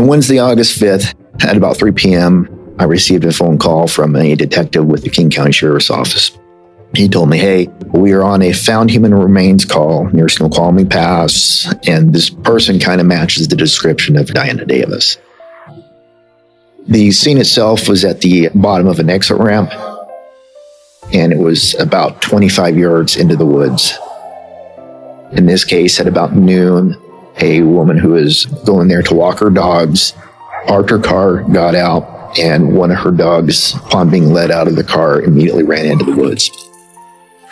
On Wednesday, August 5th, at about 3 p.m., I received a phone call from a detective with the King County Sheriff's Office. He told me, hey, we are on a found human remains call near Snoqualmie Pass, and this person kind of matches the description of Diana Davis. The scene itself was at the bottom of an exit ramp, and it was about 25 yards into the woods. In this case, at about noon, a woman who was going there to walk her dogs parked her car, got out, and one of her dogs, upon being led out of the car, immediately ran into the woods.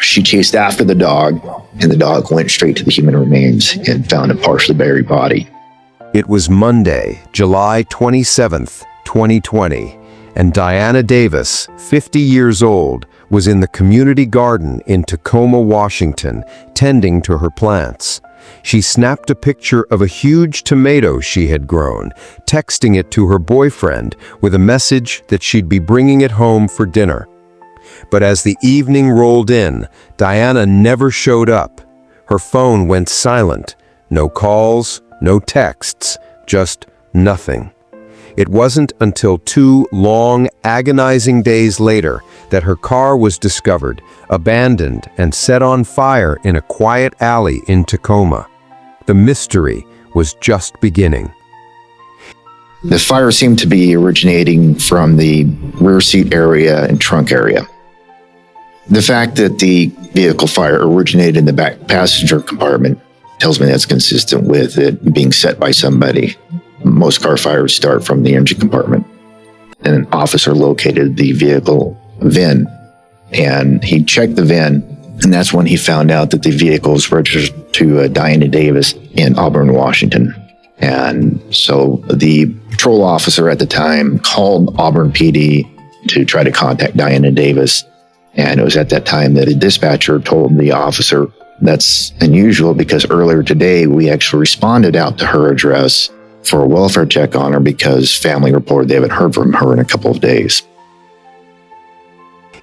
She chased after the dog, and the dog went straight to the human remains and found a partially buried body. It was Monday, July 27th, 2020, and Diana Davis, 50 years old, was in the community garden in Tacoma, Washington, tending to her plants. She snapped a picture of a huge tomato she had grown, texting it to her boyfriend with a message that she'd be bringing it home for dinner. But as the evening rolled in, Diana never showed up. Her phone went silent. No calls, no texts, just nothing. It wasn't until 2 long, agonizing days later that her car was discovered, abandoned, and set on fire in a quiet alley in Tacoma. The mystery was just beginning. The fire seemed to be originating from the rear seat area and trunk area. The fact that the vehicle fire originated in the back passenger compartment tells me that's consistent with it being set by somebody. Most car fires start from the engine compartment. And an officer located the vehicle VIN, and he checked the VIN, and that's when he found out that the vehicle was registered to Diana Davis in Auburn, Washington. And so the patrol officer at the time called Auburn PD to try to contact Diana Davis. And it was at that time that a dispatcher told the officer, that's unusual because earlier today we actually responded out to her address for a welfare check on her because family reported they haven't heard from her in a couple of days.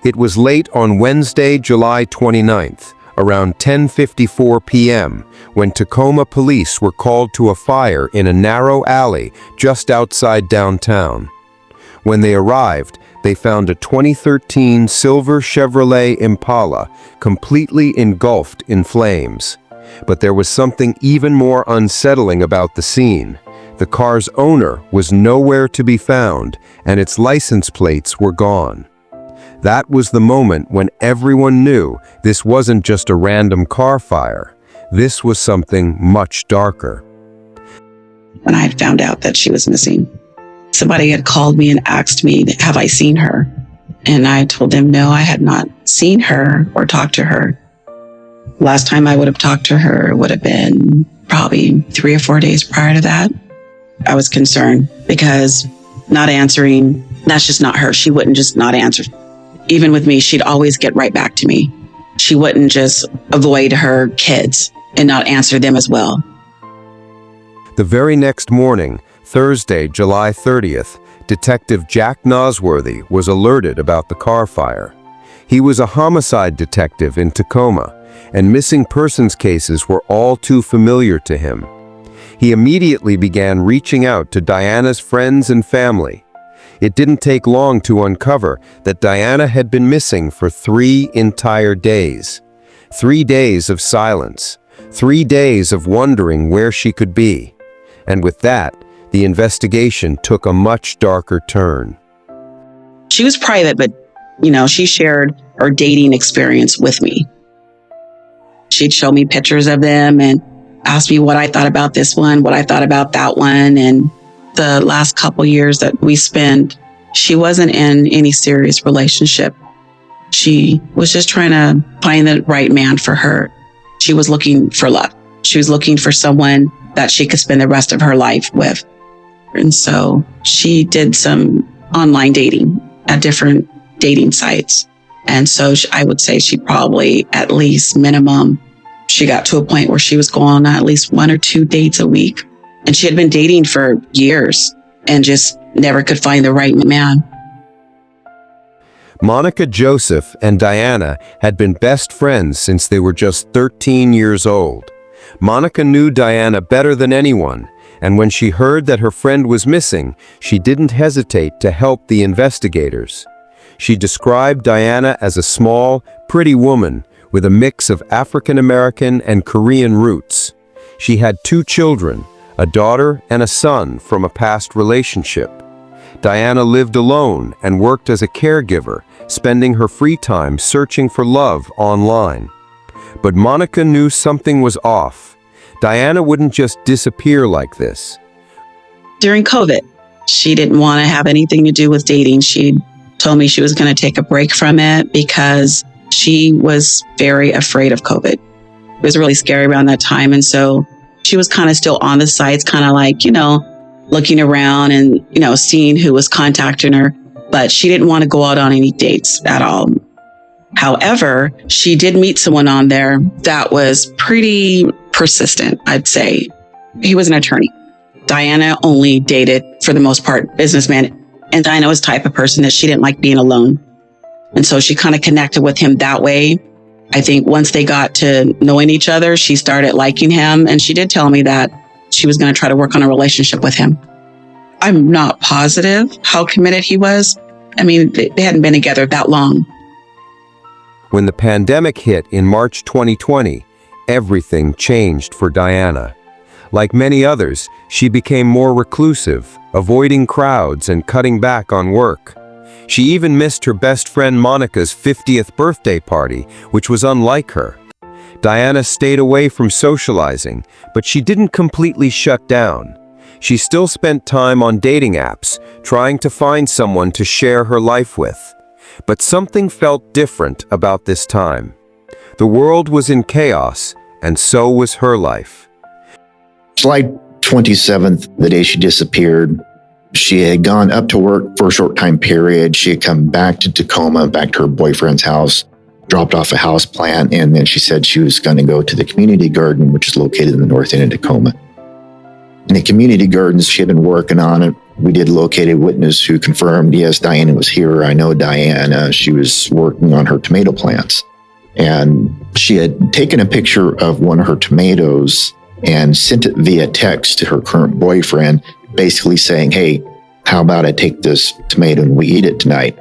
It was late on Wednesday, July 29th, around 10:54 p.m., when Tacoma police were called to a fire in a narrow alley just outside downtown. When they arrived, they found a 2013 silver Chevrolet Impala completely engulfed in flames. But there was something even more unsettling about the scene. The car's owner was nowhere to be found, and its license plates were gone. That was the moment when everyone knew this wasn't just a random car fire. This was something much darker. When I had found out that she was missing, somebody had called me and asked me, have I seen her? And I told them, no, I had not seen her or talked to her. Last time I would have talked to her would have been probably 3 or 4 days prior to that. I was concerned because not answering, that's just not her. She wouldn't just not answer. Even with me, she'd always get right back to me. She wouldn't just avoid her kids and not answer them as well. The very next morning, Thursday, July 30th, Detective Jack Nosworthy was alerted about the car fire. He was a homicide detective in Tacoma, and missing persons cases were all too familiar to him. He immediately began reaching out to Diana's friends and family. It didn't take long to uncover that Diana had been missing for 3 entire days. 3 days of silence. 3 days of wondering where she could be. And with that, the investigation took a much darker turn. She was private, but, she shared her dating experience with me. She'd show me pictures of them and ask me what I thought about this one, what I thought about that one. And the last couple years that we spent, she wasn't in any serious relationship. She was just trying to find the right man for her. She was looking for love. She was looking for someone that she could spend the rest of her life with. And so she did some online dating at different dating sites. And so I would say she probably, at least minimum, she got to a point where she was going on at least 1 or 2 dates a week. And she had been dating for years and just never could find the right man. Monica Joseph and Diana had been best friends since they were just 13 years old. Monica knew Diana better than anyone, And when she heard that her friend was missing, she didn't hesitate to help the investigators. She described Diana as a small, pretty woman with a mix of African American and Korean roots. She had 2 children, a daughter and a son from a past relationship. Diana lived alone and worked as a caregiver, spending her free time searching for love online. But Monica knew something was off. Diana wouldn't just disappear like this. During COVID, she didn't want to have anything to do with dating. She told me she was going to take a break from it because she was very afraid of COVID. It was really scary around that time. And so she was kind of still on the sites, kind of like, looking around and, seeing who was contacting her. But she didn't want to go out on any dates at all. However, she did meet someone on there that was pretty persistent, I'd say. He was an attorney. Diana only dated, for the most part, businessmen. And Diana was the type of person that she didn't like being alone. And so she kind of connected with him that way. I think once they got to knowing each other, she started liking him. And she did tell me that she was going to try to work on a relationship with him. I'm not positive how committed he was. I mean, they hadn't been together that long. When the pandemic hit in March 2020, everything changed for Diana. Like many others, she became more reclusive, avoiding crowds and cutting back on work. She even missed her best friend Monica's 50th birthday party, which was unlike her. Diana stayed away from socializing, but she didn't completely shut down. She still spent time on dating apps, trying to find someone to share her life with. But something felt different about this time. The world was in chaos, and so was her life. July 27th, the day she disappeared, she had gone up to work for a short time period. She had come back to Tacoma, back to her boyfriend's house, dropped off a house plant, and then she said she was going to go to the community garden, which is located in the north end of Tacoma. In the community gardens, she had been working on it. We did locate a witness who confirmed, yes, Diana was here. I know Diana. She was working on her tomato plants. And she had taken a picture of one of her tomatoes and sent it via text to her current boyfriend, basically saying, hey, how about I take this tomato and we eat it tonight?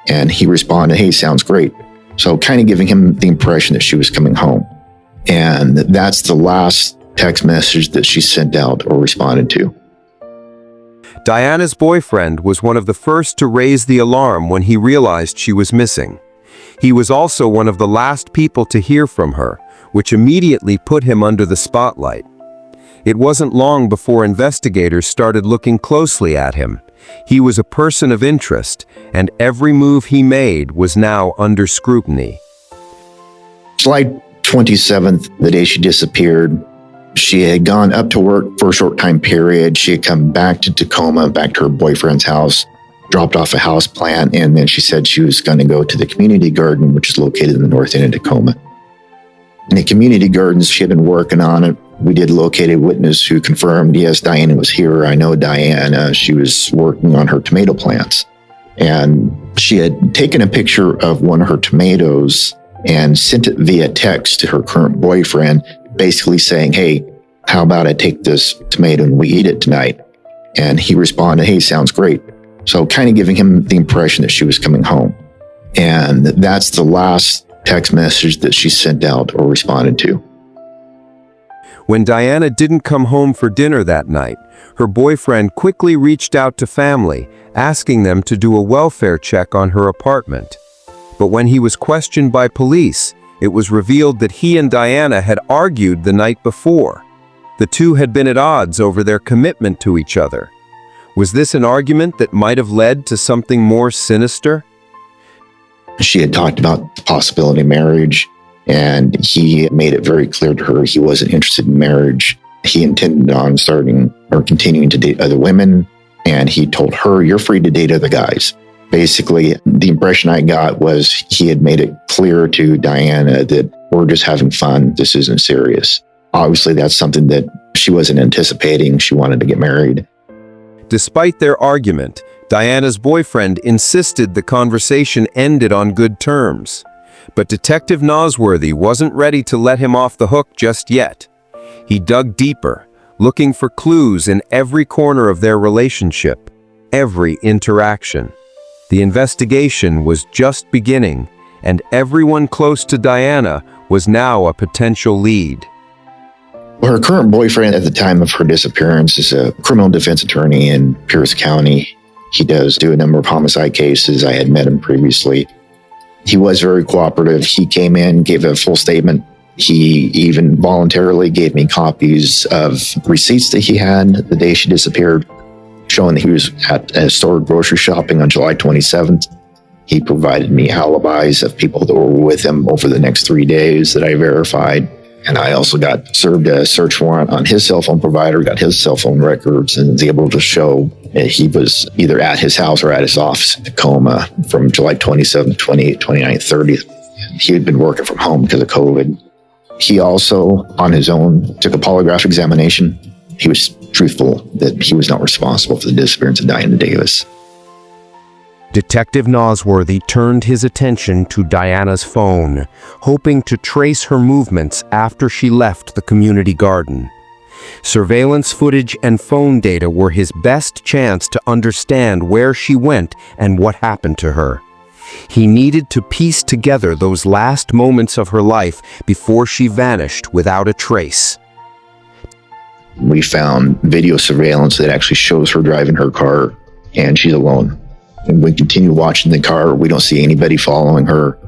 And he responded, hey, sounds great. So kind of giving him the impression that she was coming home. And that's the last text message that she sent out or responded to. Diana's boyfriend was one of the first to raise the alarm when he realized she was missing. He was also one of the last people to hear from her, which immediately put him under the spotlight. It wasn't long before investigators started looking closely at him. He was a person of interest, and every move he made was now under scrutiny. July 27th, the day she disappeared, she had gone up to work for a short time period. She had come back to Tacoma, back to her boyfriend's house, dropped off a house plant, and then she said she was going to go to the community garden, which is located in the north end of Tacoma. In the community gardens, she had been working on it. We did locate a witness who confirmed, yes, Diana was here. I know Diana. She was working on her tomato plants. And she had taken a picture of one of her tomatoes and sent it via text to her current boyfriend, basically saying, hey, how about I take this tomato and we eat it tonight? And he responded, hey, sounds great. So kind of giving him the impression that she was coming home. And that's the last text message that she sent out or responded to. When Diana didn't come home for dinner that night, her boyfriend quickly reached out to family, asking them to do a welfare check on her apartment. But when he was questioned by police, it was revealed that he and Diana had argued the night before. The two had been at odds over their commitment to each other. Was this an argument that might have led to something more sinister? She had talked about the possibility of marriage, and he made it very clear to her he wasn't interested in marriage. He intended on starting or continuing to date other women, and he told her, you're free to date other guys. Basically, the impression I got was he had made it clear to Diana that we're just having fun. This isn't serious. Obviously, that's something that she wasn't anticipating. She wanted to get married. Despite their argument, Diana's boyfriend insisted the conversation ended on good terms. But Detective Nosworthy wasn't ready to let him off the hook just yet. He dug deeper, looking for clues in every corner of their relationship, every interaction. The investigation was just beginning, and everyone close to Diana was now a potential lead. Her current boyfriend at the time of her disappearance is a criminal defense attorney in Pierce County. He does do a number of homicide cases. I had met him previously. He was very cooperative. He came in, gave a full statement. He even voluntarily gave me copies of receipts that he had the day she disappeared, showing that he was at a store grocery shopping on July 27th. He provided me alibis of people that were with him over the next 3 days that I verified. And I also got served a search warrant on his cell phone provider, got his cell phone records, and was able to show that he was either at his house or at his office in Tacoma from July 27th, 28th, 29th, 30th. He had been working from home because of COVID. He also, on his own, took a polygraph examination. He was truthful that he was not responsible for the disappearance of Diana Davis. Detective Nosworthy turned his attention to Diana's phone, hoping to trace her movements after she left the community garden. Surveillance footage and phone data were his best chance to understand where she went and what happened to her. He needed to piece together those last moments of her life before she vanished without a trace. We found video surveillance that actually shows her driving her car, and she's alone. And we continue watching the car. We don't see anybody following her.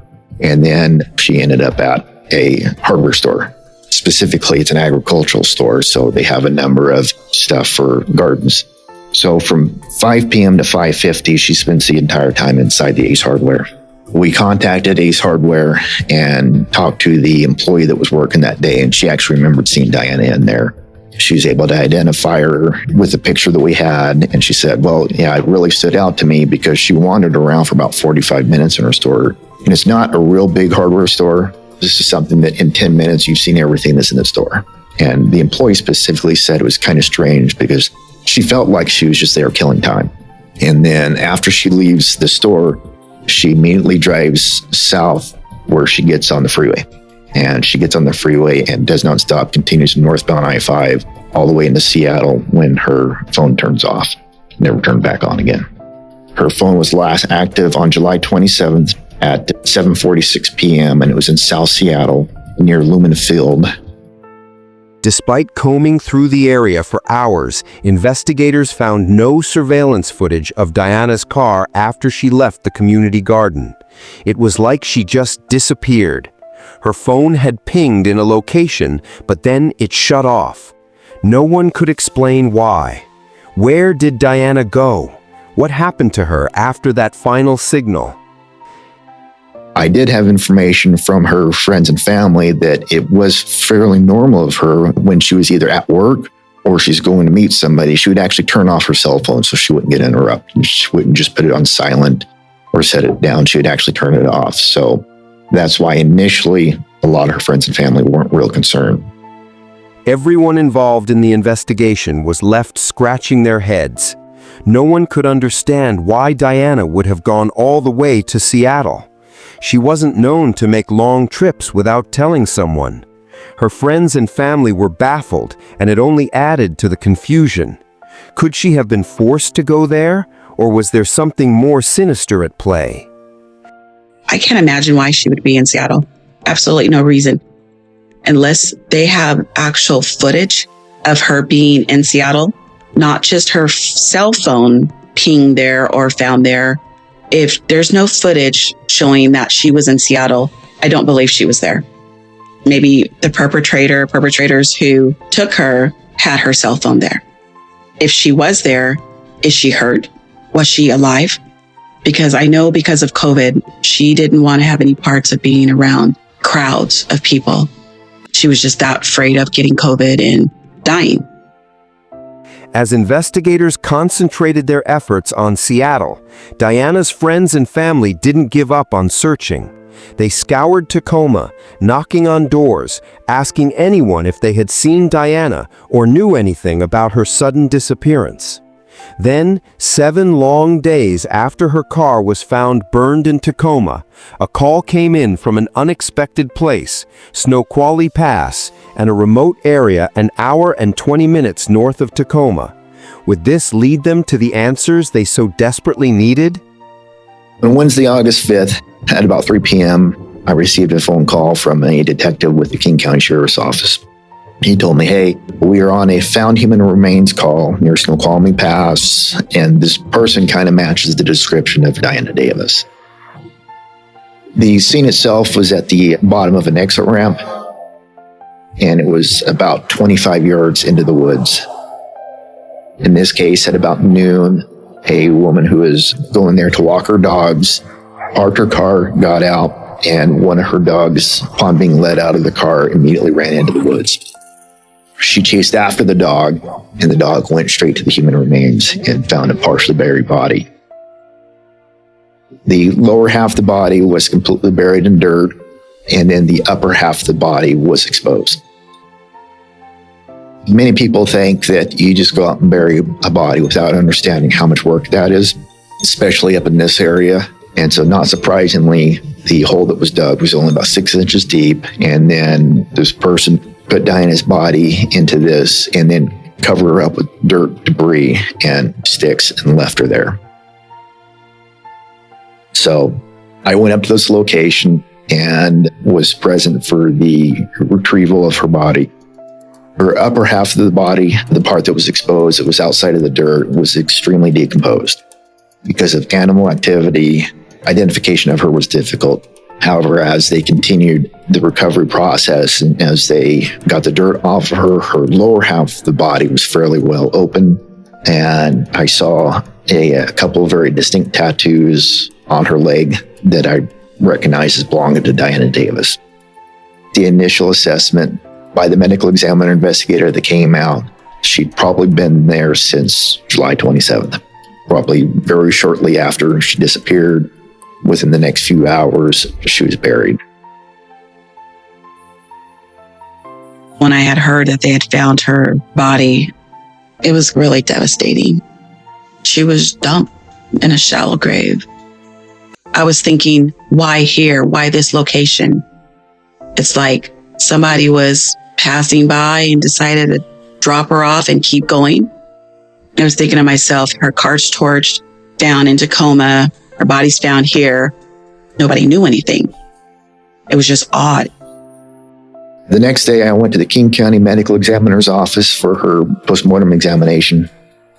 And then she ended up at a hardware store. Specifically, it's an agricultural store, so they have a number of stuff for gardens. So from 5 p.m. to 5:50, she spends the entire time inside the Ace Hardware. We contacted Ace Hardware and talked to the employee that was working that day, and she actually remembered seeing Diana in there. She was able to identify her with the picture that we had, and she said, well, yeah, it really stood out to me because she wandered around for about 45 minutes in her store. And it's not a real big hardware store. This is something that in 10 minutes, you've seen everything that's in the store. And the employee specifically said it was kind of strange because she felt like she was just there killing time. And then after she leaves the store, she immediately drives south where she gets on the freeway. And she gets on the freeway and does not stop, continues northbound I-5 all the way into Seattle when her phone turns off. Never turned back on again. Her phone was last active on July 27th at 7:46 p.m. and it was in South Seattle near Lumen Field. Despite combing through the area for hours, investigators found no surveillance footage of Diana's car after she left the community garden. It was like she just disappeared. Her phone had pinged in a location, but then it shut off. No one could explain why. Where did Diana go? What happened to her after that final signal? I did have information from her friends and family that it was fairly normal of her when she was either at work or she's going to meet somebody. She would actually turn off her cell phone so she wouldn't get interrupted. She wouldn't just put it on silent or set it down. She would actually turn it off. So that's why initially a lot of her friends and family weren't real concerned. Everyone involved in the investigation was left scratching their heads. No one could understand why Diana would have gone all the way to Seattle. She wasn't known to make long trips without telling someone. Her friends and family were baffled, and it only added to the confusion. Could she have been forced to go there, or was there something more sinister at play? I can't imagine why she would be in Seattle. Absolutely no reason. Unless they have actual footage of her being in Seattle, not just her cell phone pinged there or found there. If there's no footage showing that she was in Seattle, I don't believe she was there. Maybe the perpetrators who took her had her cell phone there. If she was there, is she hurt? Was she alive? Because I know because of COVID, she didn't want to have any parts of being around crowds of people. She was just that afraid of getting COVID and dying. As investigators concentrated their efforts on Seattle, Diana's friends and family didn't give up on searching. They scoured Tacoma, knocking on doors, asking anyone if they had seen Diana or knew anything about her sudden disappearance. Then, 7 long days after her car was found burned in Tacoma, a call came in from an unexpected place, Snoqualmie Pass, and a remote area an hour and 20 minutes north of Tacoma. Would this lead them to the answers they so desperately needed? On Wednesday, August 5th, at about 3 p.m., I received a phone call from a detective with the King County Sheriff's Office. He told me, hey, we are on a found human remains call near Snoqualmie Pass, and this person kind of matches the description of Diana Davis. The scene itself was at the bottom of an exit ramp, and it was about 25 yards into the woods. In this case, at about noon, a woman who was going there to walk her dogs parked her car, got out, and one of her dogs, upon being led out of the car, immediately ran into the woods. She chased after the dog, and the dog went straight to the human remains and found a partially buried body. The lower half of the body was completely buried in dirt, and then the upper half of the body was exposed. Many people think that you just go out and bury a body without understanding how much work that is, especially up in this area. And so, not surprisingly, the hole that was dug was only about 6 inches deep, and then this person put Diana's body into this and then covered her up with dirt, debris, and sticks and left her there. So I went up to this location and was present for the retrieval of her body. Her upper half of the body, the part that was exposed, that was outside of the dirt, was extremely decomposed. Because of animal activity, identification of her was difficult. However, as they continued the recovery process and as they got the dirt off of her, her lower half of the body was fairly well open. And I saw a couple of very distinct tattoos on her leg that I recognized as belonging to Diana Davis. The initial assessment by the medical examiner investigator that came out, she'd probably been there since July 27th. Probably very shortly after she disappeared. Within the next few hours, she was buried. When I had heard that they had found her body, it was really devastating. She was dumped in a shallow grave. I was thinking, why here? Why this location? It's like somebody was passing by and decided to drop her off and keep going. I was thinking to myself, her car's torched down in Tacoma. Her body's found here. Nobody knew anything. It was just odd. The next day, I went to the King County Medical Examiner's office for her postmortem examination.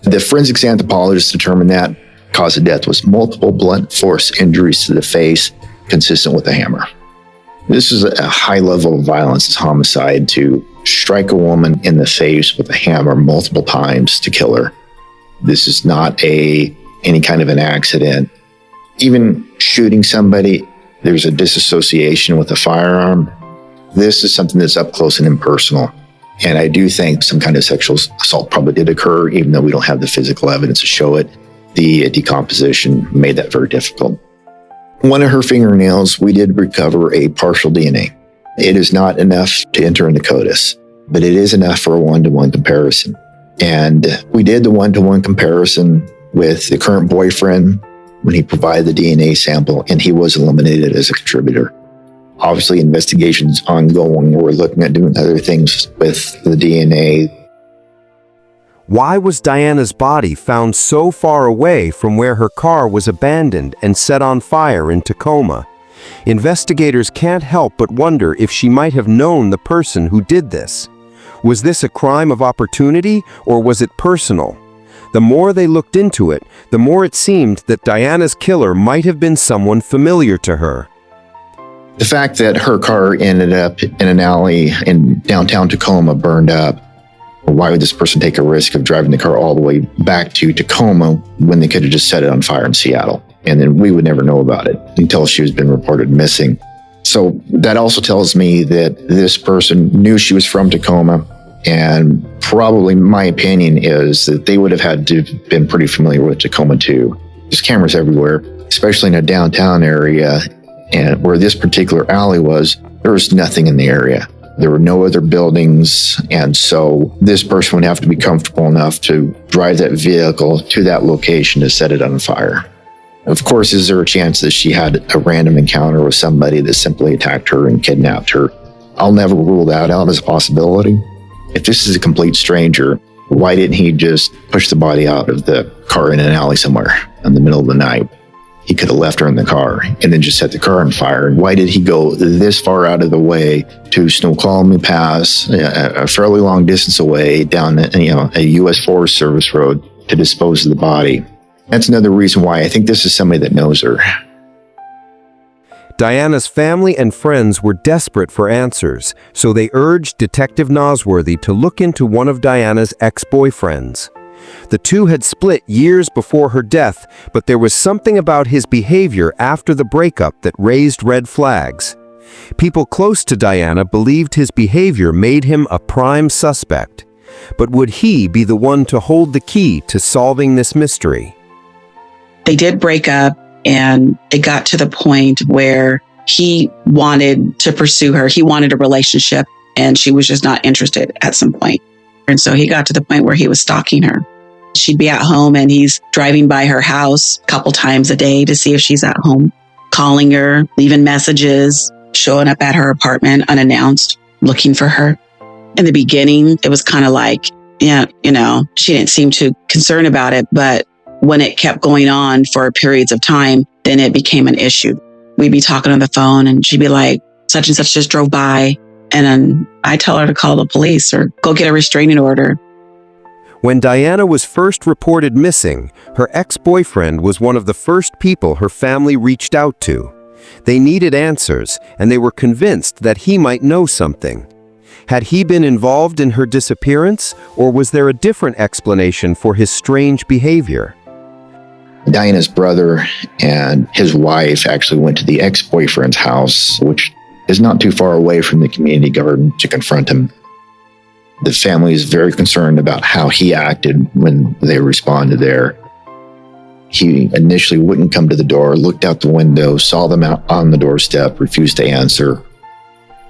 The forensics anthropologist determined that cause of death was multiple blunt force injuries to the face, consistent with a hammer. This is a high level of violence. It's homicide to strike a woman in the face with a hammer multiple times to kill her. This is not any kind of an accident. Even shooting somebody, there's a disassociation with a firearm. This is something that's up close and impersonal. And I do think some kind of sexual assault probably did occur, even though we don't have the physical evidence to show it. The decomposition made that very difficult. One of her fingernails, we did recover a partial DNA. It is not enough to enter into CODIS, but it is enough for a one-to-one comparison. And we did the one-to-one comparison with the current boyfriend when he provided the DNA sample, and he was eliminated as a contributor. Obviously, investigation's ongoing. We're looking at doing other things with the DNA. Why was Diana's body found so far away from where her car was abandoned and set on fire in Tacoma? Investigators can't help but wonder if she might have known the person who did this. Was this a crime of opportunity, or was it personal? The more they looked into it, the more it seemed that Diana's killer might have been someone familiar to her. The fact that her car ended up in an alley in downtown Tacoma burned up, why would this person take a risk of driving the car all the way back to Tacoma when they could have just set it on fire in Seattle? And then we would never know about it until she was been reported missing. So that also tells me that this person knew she was from Tacoma, and probably my opinion is that they would have had to have been pretty familiar with Tacoma too. There's cameras everywhere, especially in a downtown area, and where this particular alley was, there was nothing in the area. There were no other buildings, and so this person would have to be comfortable enough to drive that vehicle to that location to set it on fire. Of course, is there a chance that she had a random encounter with somebody that simply attacked her and kidnapped her? I'll never rule that out as a possibility. If this is a complete stranger, why didn't he just push the body out of the car in an alley somewhere in the middle of the night? He could have left her in the car and then just set the car on fire. And why did he go this far out of the way to Snoqualmie Pass, a fairly long distance away, down a U.S. Forest Service road to dispose of the body? That's another reason why I think this is somebody that knows her. Diana's family and friends were desperate for answers, so they urged Detective Nosworthy to look into one of Diana's ex-boyfriends. The two had split years before her death, but there was something about his behavior after the breakup that raised red flags. People close to Diana believed his behavior made him a prime suspect. But would he be the one to hold the key to solving this mystery? They did break up, and it got to the point where he wanted to pursue her. He wanted a relationship, and she was just not interested at some point. And so he got to the point where he was stalking her. She'd be at home and he's driving by her house a couple times a day to see if she's at home, calling her, leaving messages, showing up at her apartment unannounced, looking for her. In the beginning, it was kind of like, she didn't seem too concerned about it. But when it kept going on for periods of time, then it became an issue. We'd be talking on the phone and she'd be like, such and such just drove by. And then I tell her to call the police or go get a restraining order. When Diana was first reported missing, her ex-boyfriend was one of the first people her family reached out to. They needed answers, and they were convinced that he might know something. Had he been involved in her disappearance, or was there a different explanation for his strange behavior? Diana's brother and his wife actually went to the ex-boyfriend's house, which is not too far away from the community garden, to confront him. The family is very concerned about how he acted when they responded there. He initially wouldn't come to the door, looked out the window, saw them out on the doorstep, refused to answer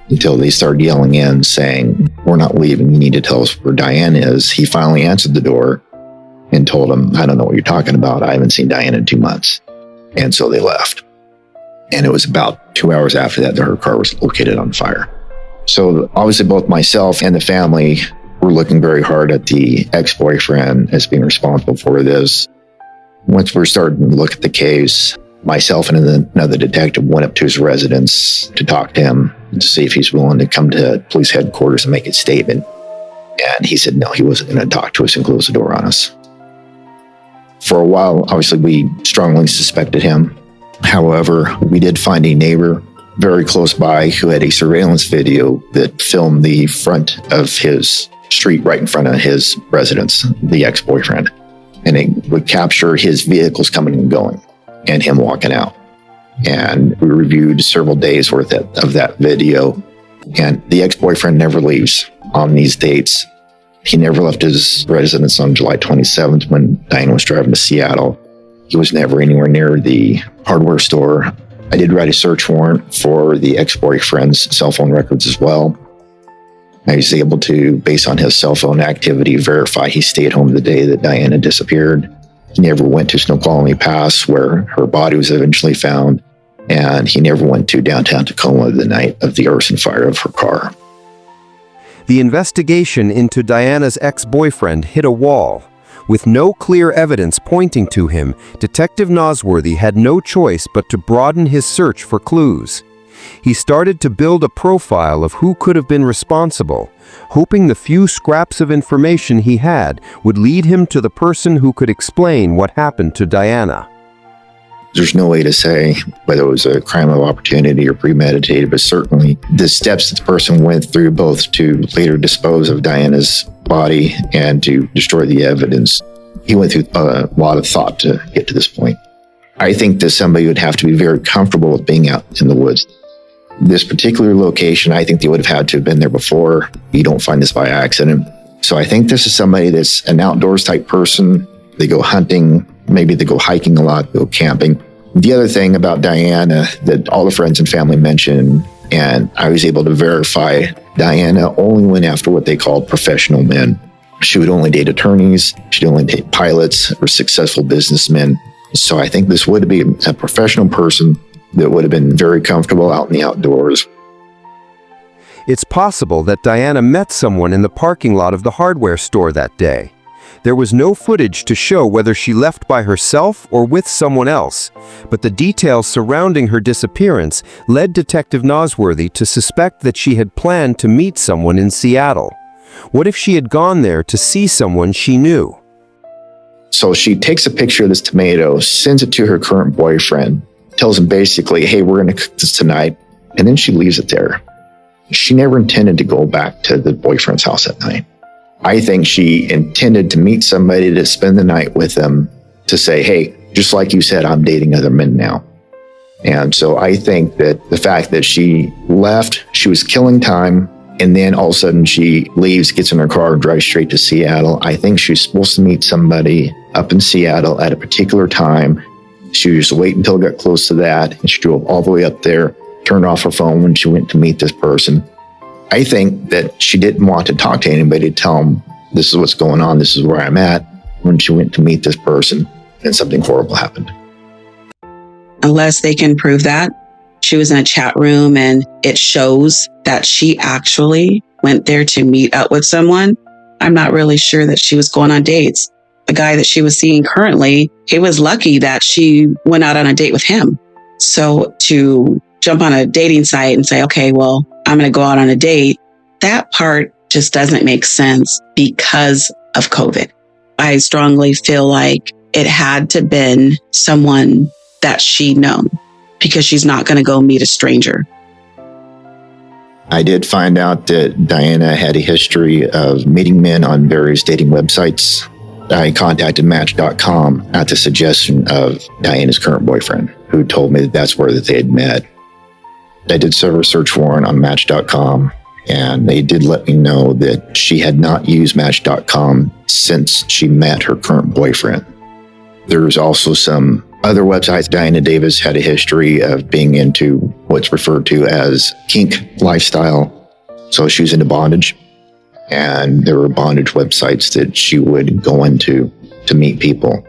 until they started yelling in saying, "We're not leaving, you need to tell us where Diane is." He finally answered the door and told them, "I don't know what you're talking about. I haven't seen Diane in 2 months." And so they left. And it was about 2 hours after that her car was located on fire. So obviously both myself and the family were looking very hard at the ex-boyfriend as being responsible for this. Once we started to look at the case, myself and another detective went up to his residence to talk to him to see if he's willing to come to police headquarters and make a statement. And he said no, he wasn't going to talk to us and close the door on us. For a while, obviously, we strongly suspected him. However, we did find a neighbor very close by who had a surveillance video that filmed the front of his street right in front of his residence, the ex-boyfriend. And it would capture his vehicles coming and going and him walking out. And we reviewed several days worth of that video. And the ex-boyfriend never leaves on these dates. He never left his residence on July 27th when Diane was driving to Seattle. He was never anywhere near the hardware store. I did write a search warrant for the ex-boyfriend's cell phone records as well. I was able to, based on his cell phone activity, verify he stayed home the day that Diana disappeared. He never went to Snoqualmie Pass, where her body was eventually found, and he never went to downtown Tacoma the night of the arson fire of her car. The investigation into Diana's ex-boyfriend hit a wall. With no clear evidence pointing to him, Detective Nosworthy had no choice but to broaden his search for clues. He started to build a profile of who could have been responsible, hoping the few scraps of information he had would lead him to the person who could explain what happened to Diana. There's no way to say whether it was a crime of opportunity or premeditated, but certainly the steps that the person went through, both to later dispose of Diana's body and to destroy the evidence, he went through a lot of thought to get to this point. I think that somebody would have to be very comfortable with being out in the woods. This particular location, I think they would have had to have been there before. You don't find this by accident. So I think this is somebody that's an outdoors type person. They go hunting, maybe they go hiking a lot, go camping. The other thing about Diana that all the friends and family mentioned, and I was able to verify, Diana only went after what they called professional men. She would only date attorneys. She'd only date pilots or successful businessmen. So I think this would be a professional person that would have been very comfortable out in the outdoors. It's possible that Diana met someone in the parking lot of the hardware store that day. There was no footage to show whether she left by herself or with someone else, but the details surrounding her disappearance led Detective Nosworthy to suspect that she had planned to meet someone in Seattle. What if she had gone there to see someone she knew? So she takes a picture of this tomato, sends it to her current boyfriend, tells him basically, hey, we're going to cook this tonight, and then she leaves it there. She never intended to go back to the boyfriend's house that night. I think she intended to meet somebody to spend the night with them, to say, hey, just like you said, I'm dating other men now. And so I think that the fact that she left, she was killing time, and then all of a sudden she leaves, gets in her car, drives straight to Seattle. I think she's supposed to meet somebody up in Seattle at a particular time. She was just wait until it got close to that, and she drove all the way up there, turned off her phone when she went to meet this person. I think that she didn't want to talk to anybody to tell them, this is what's going on, this is where I'm at, when she went to meet this person, and something horrible happened. Unless they can prove that. She was in a chat room and it shows that she actually went there to meet up with someone. I'm not really sure that she was going on dates. The guy that she was seeing currently, he was lucky that she went out on a date with him. So to jump on a dating site and say, okay, well, I'm going to go out on a date, that part just doesn't make sense because of COVID. I strongly feel like it had to been someone that she known, because she's not going to go meet a stranger. I did find out that Diana had a history of meeting men on various dating websites. I contacted Match.com at the suggestion of Diana's current boyfriend, who told me that that's where they had met. I did serve a search warrant on Match.com, and they did let me know that she had not used Match.com since she met her current boyfriend. There's also some other websites. Diana Davis had a history of being into what's referred to as kink lifestyle. So she was into bondage, and there were bondage websites that she would go into to meet people.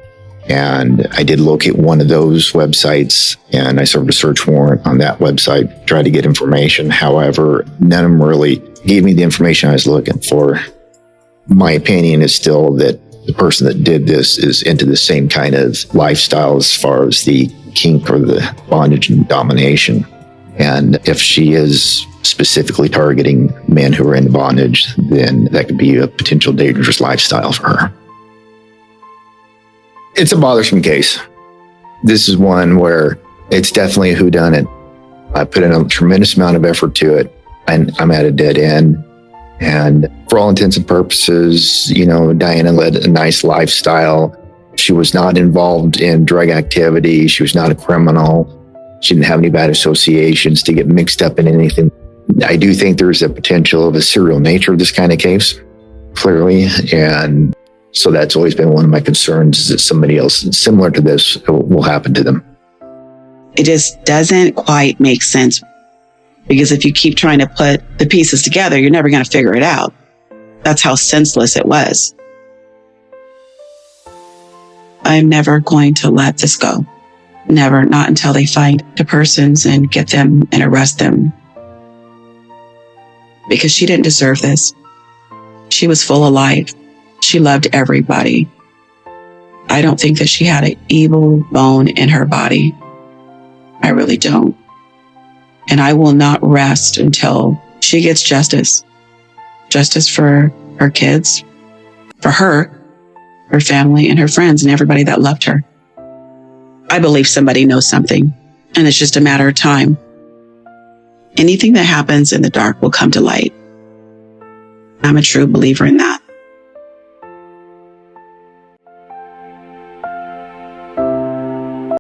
And I did locate one of those websites, and I served a search warrant on that website, tried to get information. However, none of them really gave me the information I was looking for. My opinion is still that the person that did this is into the same kind of lifestyle as far as the kink or the bondage and domination. And if she is specifically targeting men who are in bondage, then that could be a potential dangerous lifestyle for her. It's a bothersome case. This is one where it's definitely a whodunit. I put in a tremendous amount of effort to it, and I'm at a dead end. And for all intents and purposes, you know, Diana led a nice lifestyle. She was not involved in drug activity. She was not a criminal. She didn't have any bad associations to get mixed up in anything. I do think there's a potential of a serial nature of this kind of case, clearly. And so that's always been one of my concerns, is that somebody else similar to this will happen to them. It just doesn't quite make sense, because if you keep trying to put the pieces together, you're never going to figure it out. That's how senseless it was. I'm never going to let this go. Never, not until they find the persons and get them and arrest them. Because she didn't deserve this. She was full of life. She loved everybody. I don't think that she had an evil bone in her body. I really don't. And I will not rest until she gets justice. Justice for her kids, for her family, and her friends, and everybody that loved her. I believe somebody knows something, and it's just a matter of time. Anything that happens in the dark will come to light. I'm a true believer in that.